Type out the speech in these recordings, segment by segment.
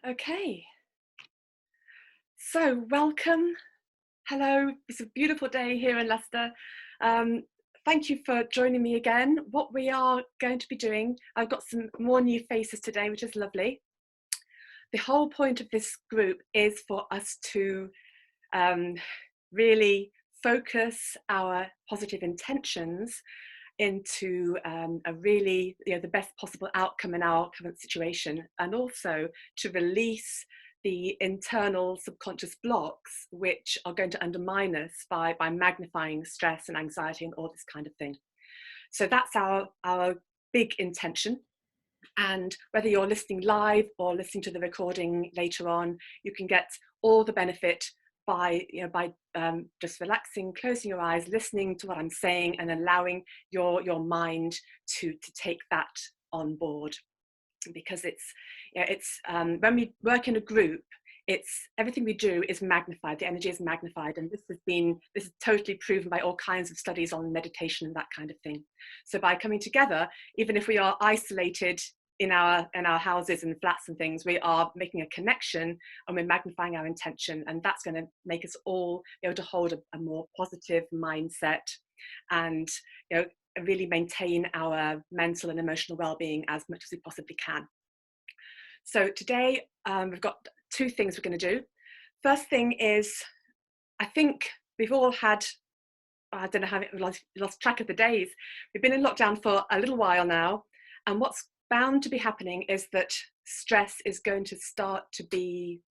Okay, so welcome. Hello, it's a beautiful day here in Leicester. Um, Thank you for joining me again. What we are going to be doing, I've got some more new faces today, which is lovely. The whole point of this group is for us to um, really focus our positive intentions into a really, the best possible outcome in our current situation, and also to release the internal subconscious blocks which are going to undermine us by magnifying stress and anxiety and all this kind of thing. So that's our big intention. And whether you're listening live or listening to the recording later on, you can get all the benefit by just relaxing, closing your eyes, listening to what I'm saying, and allowing your mind to take that on board. Because it's when we work in a group, it's everything we do is magnified. The energy is magnified, and this is totally proven by all kinds of studies on meditation and that kind of thing. So by coming together, even if we are isolated in our houses and flats and things, we are making a connection and we're magnifying our intention, and that's going to make us all be able to hold a more positive mindset and really maintain our mental and emotional well-being as much as we possibly can. So today we've got two things we're going to do. First thing is, I think we've all had, I don't know how we lost track of the days. We've been in lockdown for a little while now, and what's bound to be happening is that stress is going to start to be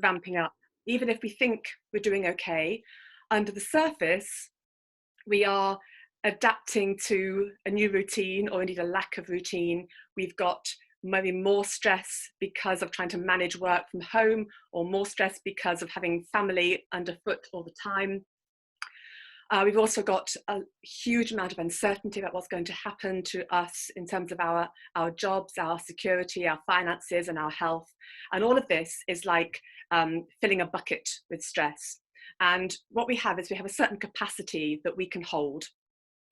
ramping up. Even if we think we're doing okay, under the surface, we are adapting to a new routine, or indeed a lack of routine. We've got maybe more stress because of trying to manage work from home, or more stress because of having family underfoot all the time. We've also got a huge amount of uncertainty about what's going to happen to us in terms of our jobs, our security, our finances, and our health. And all of this is like filling a bucket with stress. And what we have is we have a certain capacity that we can hold,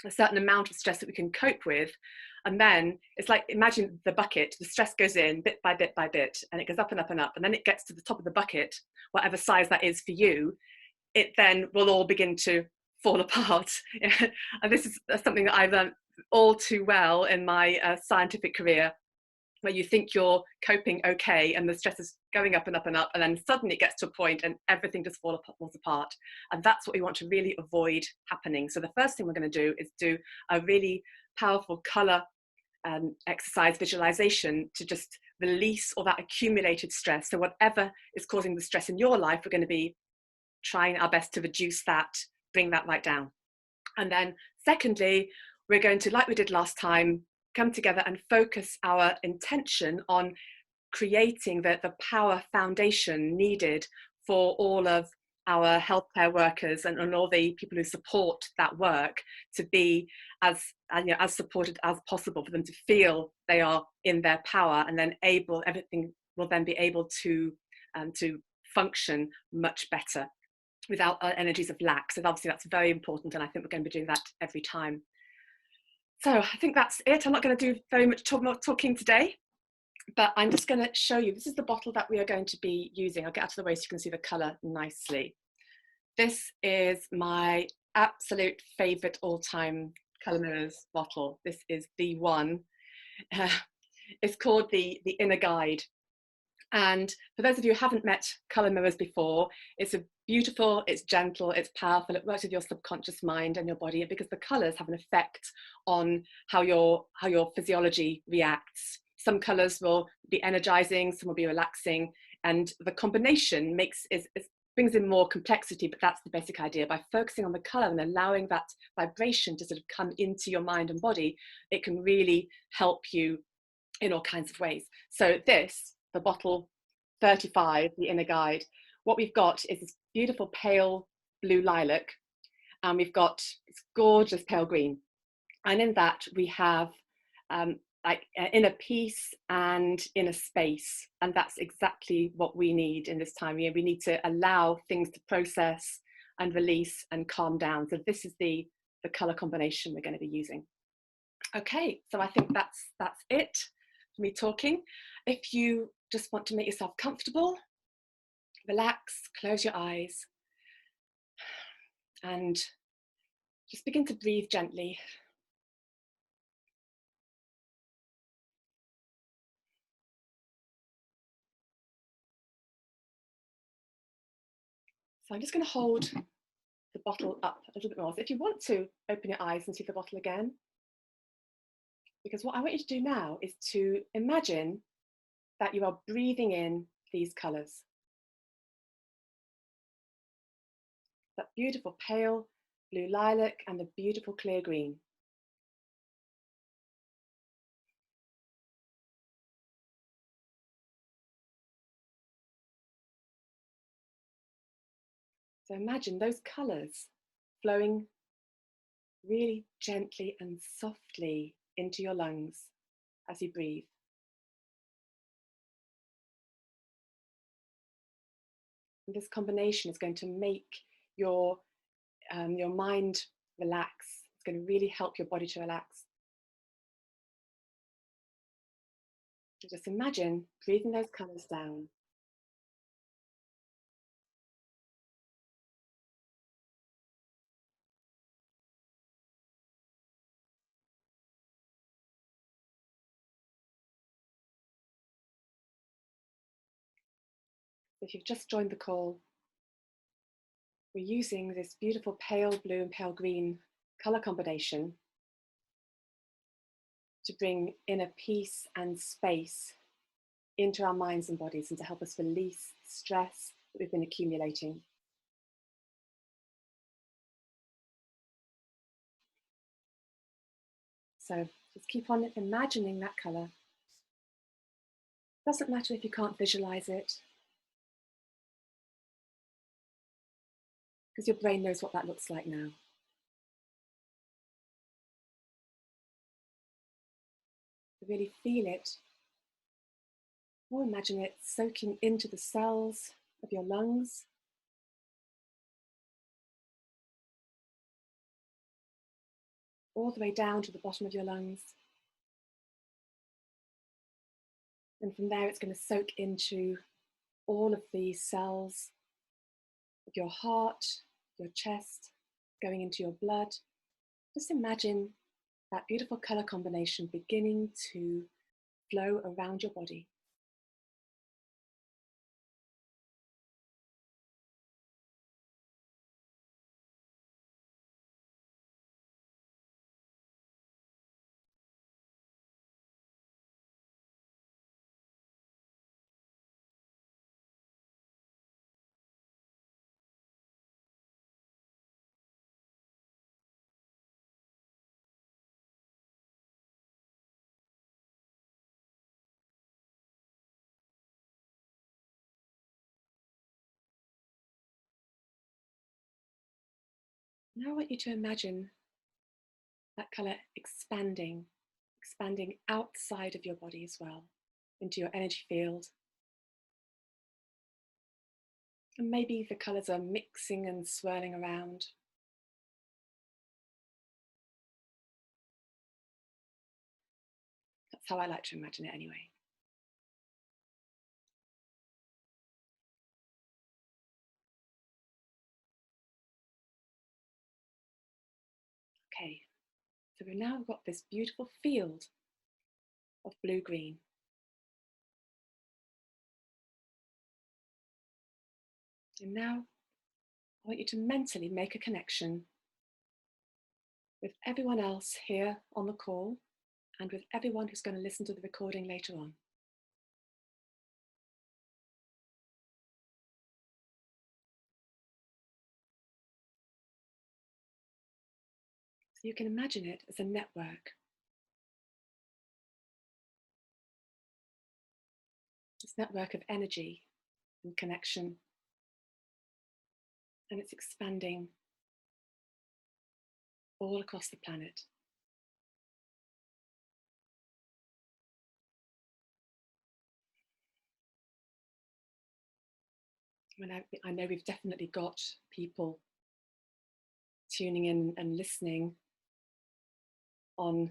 a certain amount of stress that we can cope with. And then it's like, imagine the bucket, the stress goes in bit by bit by bit, and it goes up and up and up. And then it gets to the top of the bucket, whatever size that is for you, it then will all begin to fall apart. And this is something that I've learned all too well in my scientific career, where you think you're coping okay and the stress is going up and up and up, and then suddenly it gets to a point and everything just falls apart. And that's what we want to really avoid happening. So the first thing we're going to do is do a really powerful color exercise visualization to just release all that accumulated stress. So whatever is causing the stress in your life, we're going to be trying our best to reduce that, bring that right down. And then secondly, we're going to, like we did last time, come together and focus our intention on creating the power foundation needed for all of our healthcare workers and all the people who support that work to be as supported as possible, for them to feel they are in their power, and then everything will then be able to function much better without energies of lack. So obviously that's very important, and I think we're going to be doing that every time. So I think that's it. I'm not going to do very much talking today, but I'm just going to show you. This is the bottle that we are going to be using. I'll get out of the way so you can see the colour nicely. This is my absolute favourite all-time colour mirrors bottle. This is the one. It's called the Inner Guide. And for those of you who haven't met colour mirrors before, it's a beautiful, it's gentle, it's powerful, it works with your subconscious mind and your body, because the colours have an effect on how your physiology reacts. Some colours will be energizing, some will be relaxing, and the combination brings in more complexity, but that's the basic idea. By focusing on the colour and allowing that vibration to sort of come into your mind and body, it can really help you in all kinds of ways. So this, the bottle 35, the Inner Guide, what we've got is this beautiful pale blue lilac, and we've got this gorgeous pale green. And in that we have inner peace and inner space. And that's exactly what we need in this time. We need to allow things to process and release and calm down. So this is the color combination we're going to be using. Okay, so I think that's it for me talking. If you just want to make yourself comfortable, relax, close your eyes, and just begin to breathe gently. So I'm just going to hold the bottle up a little bit more. So if you want to open your eyes and see the bottle again, because what I want you to do now is to imagine that you are breathing in these colours. That beautiful pale blue lilac and the beautiful clear green. So imagine those colours flowing really gently and softly into your lungs as you breathe. And this combination is going to make your mind relax. It's going to really help your body to relax. So just imagine breathing those colours down. If you've just joined the call, we're using this beautiful pale blue and pale green colour combination to bring inner peace and space into our minds and bodies and to help us release stress that we've been accumulating. So just keep on imagining that colour. Doesn't matter if you can't visualize it, because your brain knows what that looks like now. Really feel it, or imagine it soaking into the cells of your lungs, all the way down to the bottom of your lungs. And from there, it's going to soak into all of the cells of your heart, your chest, going into your blood. Just imagine that beautiful colour combination beginning to flow around your body. Now I want you to imagine that colour expanding outside of your body as well, into your energy field. And maybe the colours are mixing and swirling around. That's how I like to imagine it anyway. Okay, so we've now got this beautiful field of blue-green. And now I want you to mentally make a connection with everyone else here on the call and with everyone who's going to listen to the recording later on. So you can imagine it as a network. This network of energy and connection, and it's expanding all across the planet. I know we've definitely got people tuning in and listening on,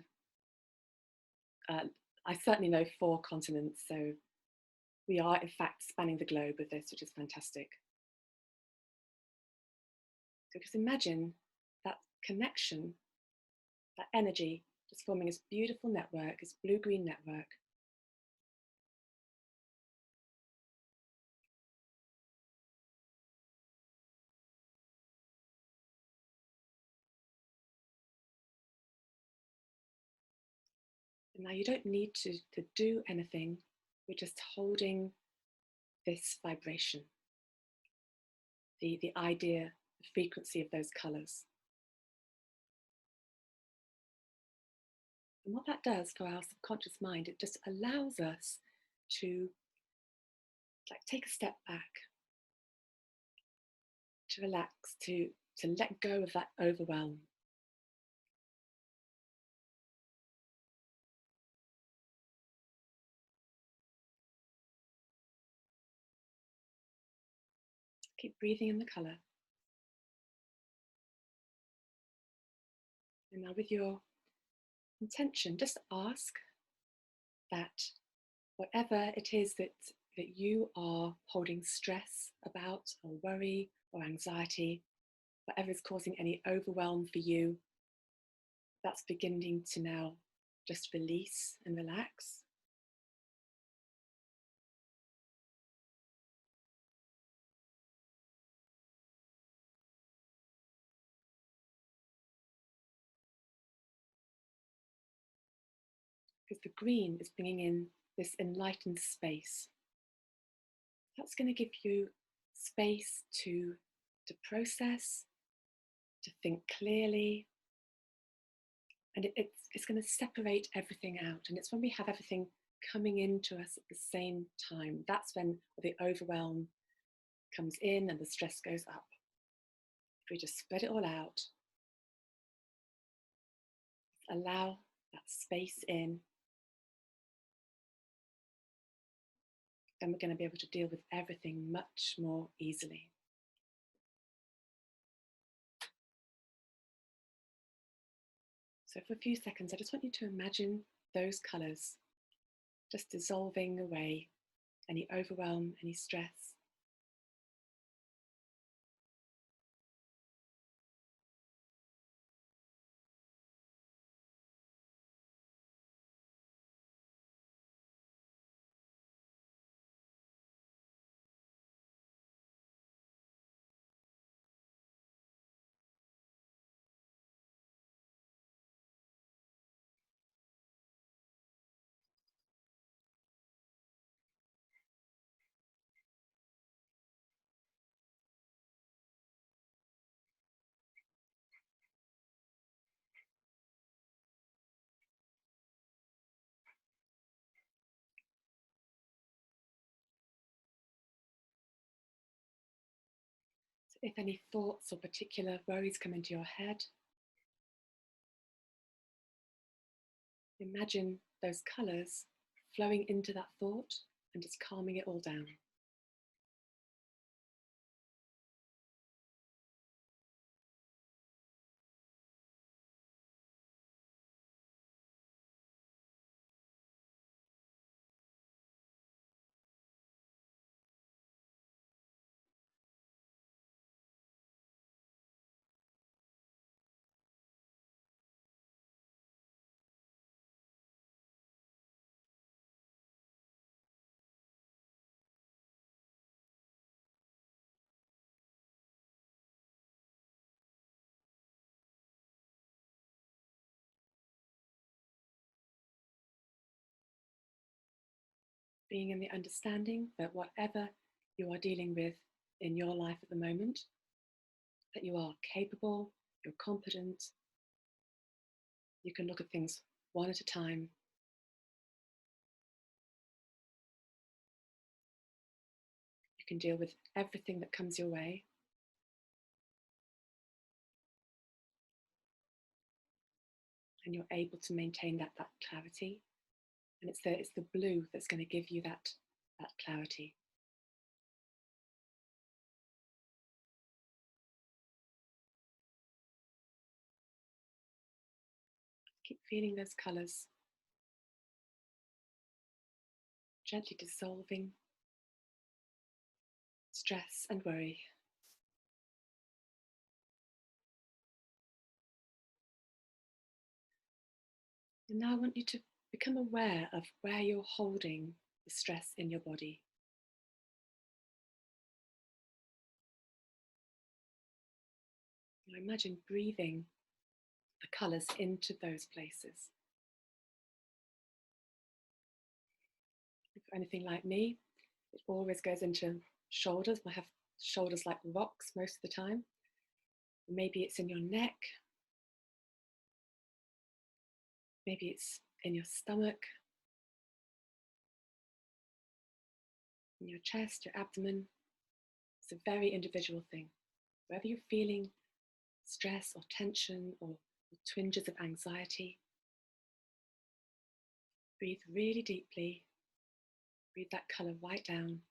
I certainly know 4 continents, so We are, in fact, spanning the globe with this, which is fantastic. So just imagine that connection, that energy, just forming this beautiful network, this blue-green network. And now you don't need to do anything. We're just holding this vibration, the idea, the frequency of those colours. And what that does for our subconscious mind, it just allows us to take a step back, to relax, to let go of that overwhelm. Keep breathing in the colour. And now with your intention, just ask that whatever it is that you are holding stress about, or worry or anxiety, whatever is causing any overwhelm for you, that's beginning to now just release and relax. Because the green is bringing in this enlightened space. That's going to give you space to process, to think clearly, and it's going to separate everything out. And it's when we have everything coming into us at the same time, that's when the overwhelm comes in and the stress goes up. If we just spread it all out, allow that space in, then we're going to be able to deal with everything much more easily. So for a few seconds, I just want you to imagine those colours just dissolving away any overwhelm, any stress. So if any thoughts or particular worries come into your head, imagine those colours flowing into that thought and just calming it all down. Being in the understanding that whatever you are dealing with in your life at the moment, that you are capable, you're competent, you can look at things one at a time. You can deal with everything that comes your way. And you're able to maintain that clarity. And it's the blue that's going to give you that clarity. Keep feeling those colours gently dissolving stress and worry. And now I want you to become aware of where you're holding the stress in your body. Now imagine breathing the colours into those places. If you're anything like me, it always goes into shoulders. I have shoulders like rocks most of the time. Maybe it's in your neck. Maybe it's in your stomach, in your chest, your abdomen. It's a very individual thing. Wherever you're feeling stress or tension or twinges of anxiety, breathe really deeply. Breathe that colour right down.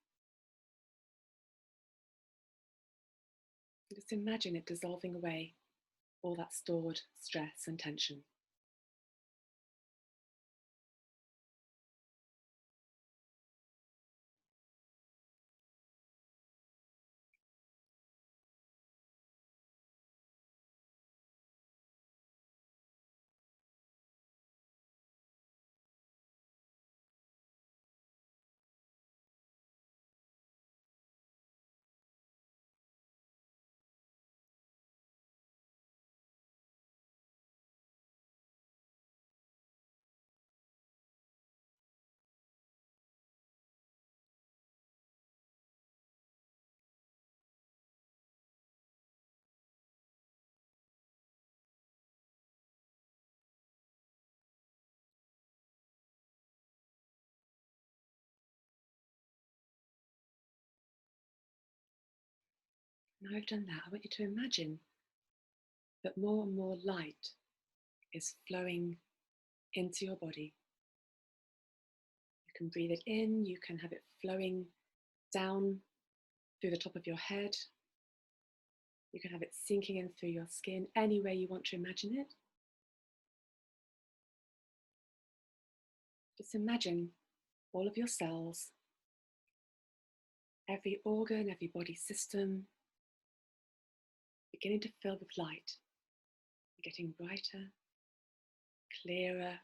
Just imagine it dissolving away all that stored stress and tension. Now I've done that, I want you to imagine that more and more light is flowing into your body. You can breathe it in, you can have it flowing down through the top of your head. You can have it sinking in through your skin, any way you want to imagine it. Just imagine all of your cells, every organ, every body system beginning to fill with light, getting brighter, clearer,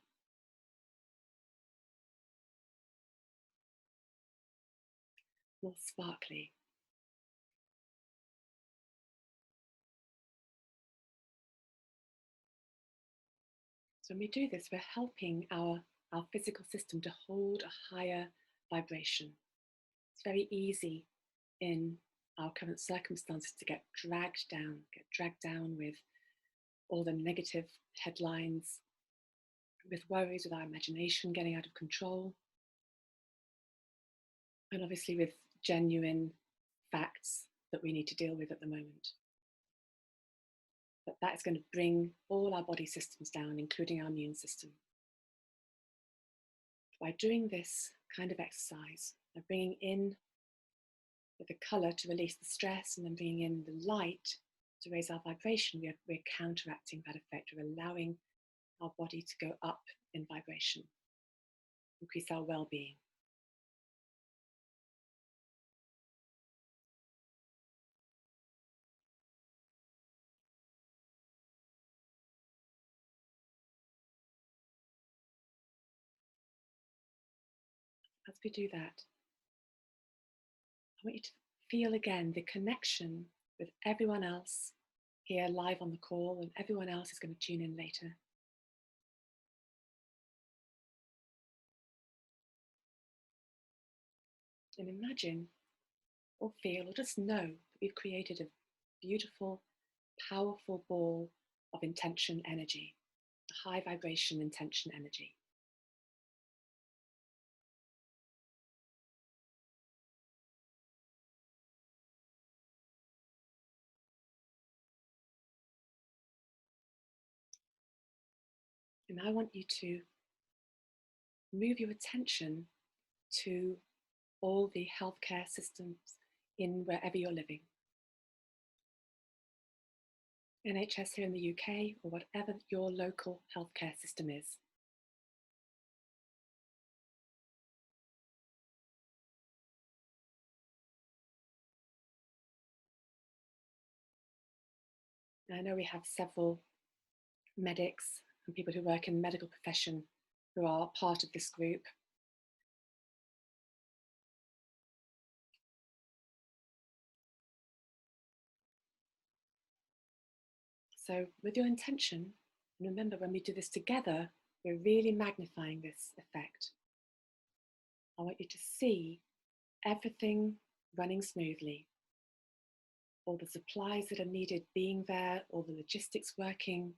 more sparkly. So when we do this, we're helping our physical system to hold a higher vibration. It's very easy in our current circumstances to get dragged down with all the negative headlines, with worries, with our imagination getting out of control, and obviously with genuine facts that we need to deal with at the moment. But that is going to bring all our body systems down, including our immune system. By doing this kind of exercise, by bringing in the colour to release the stress and then bringing in the light to raise our vibration, we're counteracting that effect. We're allowing our body to go up in vibration, increase our well-being. As we do that, I want you to feel again the connection with everyone else here live on the call and everyone else is going to tune in later. And imagine or feel or just know that we've created a beautiful, powerful ball of intention energy, a high vibration intention energy. And I want you to move your attention to all the healthcare systems in wherever you're living. NHS here in the UK or whatever your local healthcare system is. I know we have several medics and people who work in the medical profession who are part of this group. So with your intention, and remember when we do this together, we're really magnifying this effect. I want you to see everything running smoothly, all the supplies that are needed being there, all the logistics working,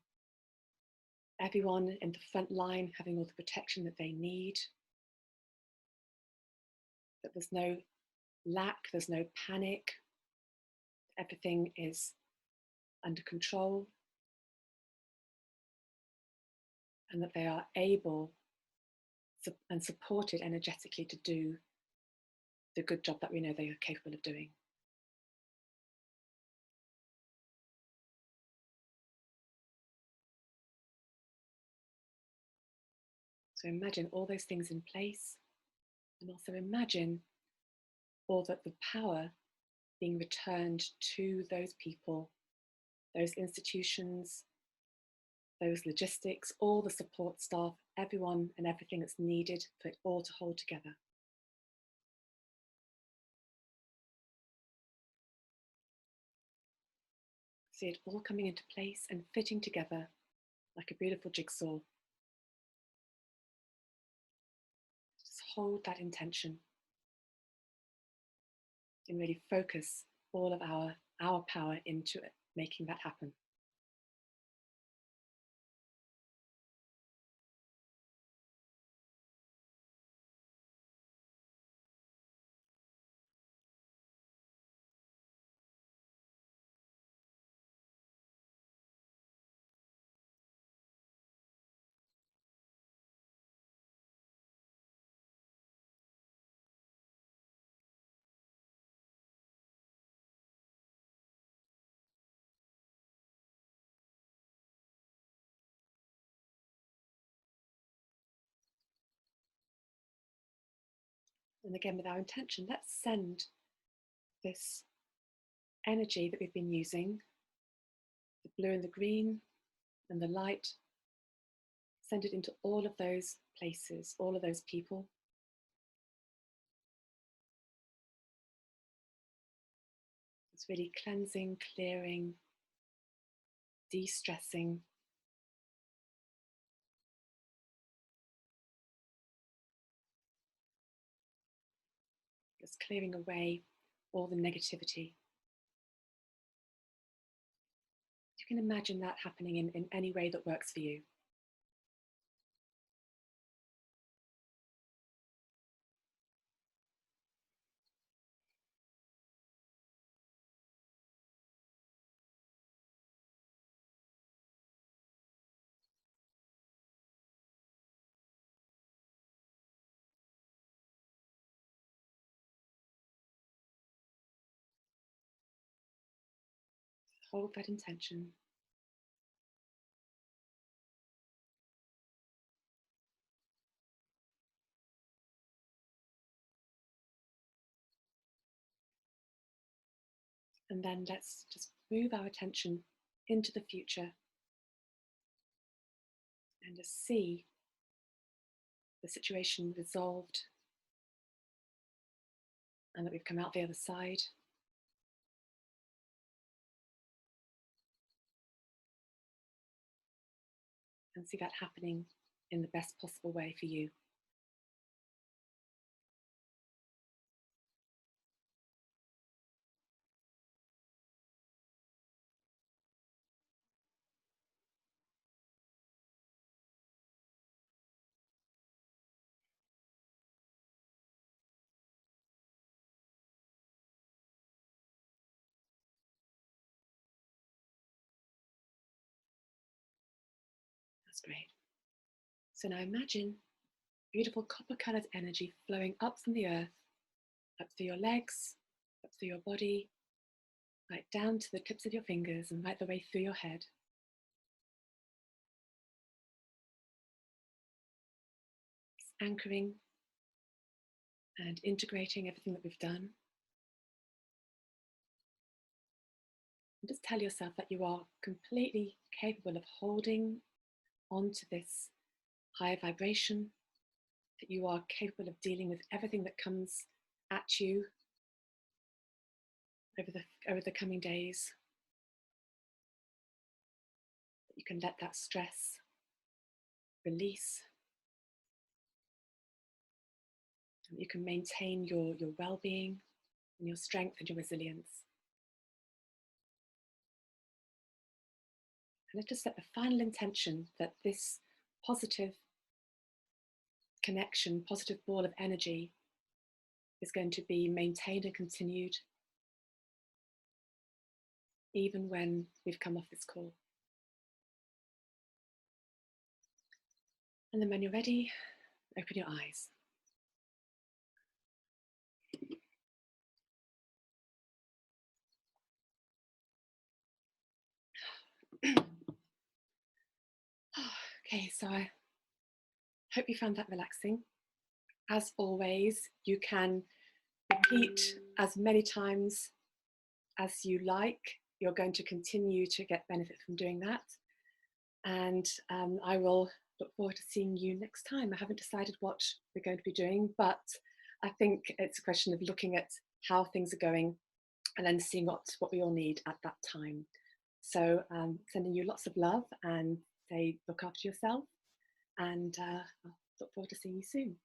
everyone in the front line having all the protection that they need, that there's no lack, there's no panic, everything is under control, and that they are able and supported energetically to do the good job that we know they are capable of doing. So imagine all those things in place, and also imagine all that the power being returned to those people, those institutions, those logistics, all the support staff, everyone and everything that's needed for it all to hold together. See it all coming into place and fitting together like a beautiful jigsaw. Just hold that intention and really focus all of our power into it, making that happen. And again, with our intention, let's send this energy that we've been using, the blue and the green and the light, send it into all of those places, all of those people. It's really cleansing, clearing, de-stressing. It's clearing away all the negativity. You can imagine that happening in any way that works for you. Hold that intention. And then let's just move our attention into the future and just see the situation resolved and that we've come out the other side. And see that happening in the best possible way for you. That's great. So now imagine beautiful copper-colored energy flowing up from the earth, up through your legs, up through your body, right down to the tips of your fingers and right the way through your head. It's anchoring and integrating everything that we've done. And just tell yourself that you are completely capable of holding onto this higher vibration, that you are capable of dealing with everything that comes at you over the coming days. That you can let that stress release, and you can maintain your well-being and your strength and your resilience. And let's just set the final intention that this positive connection, positive ball of energy is going to be maintained and continued even when we've come off this call. And then when you're ready, open your eyes. Okay, so I hope you found that relaxing. As always, you can repeat as many times as you like. You're going to continue to get benefit from doing that. And I will look forward to seeing you next time. I haven't decided what we're going to be doing, but I think it's a question of looking at how things are going and then seeing what we all need at that time. So sending you lots of love and say look after yourself, and I'll look forward to seeing you soon.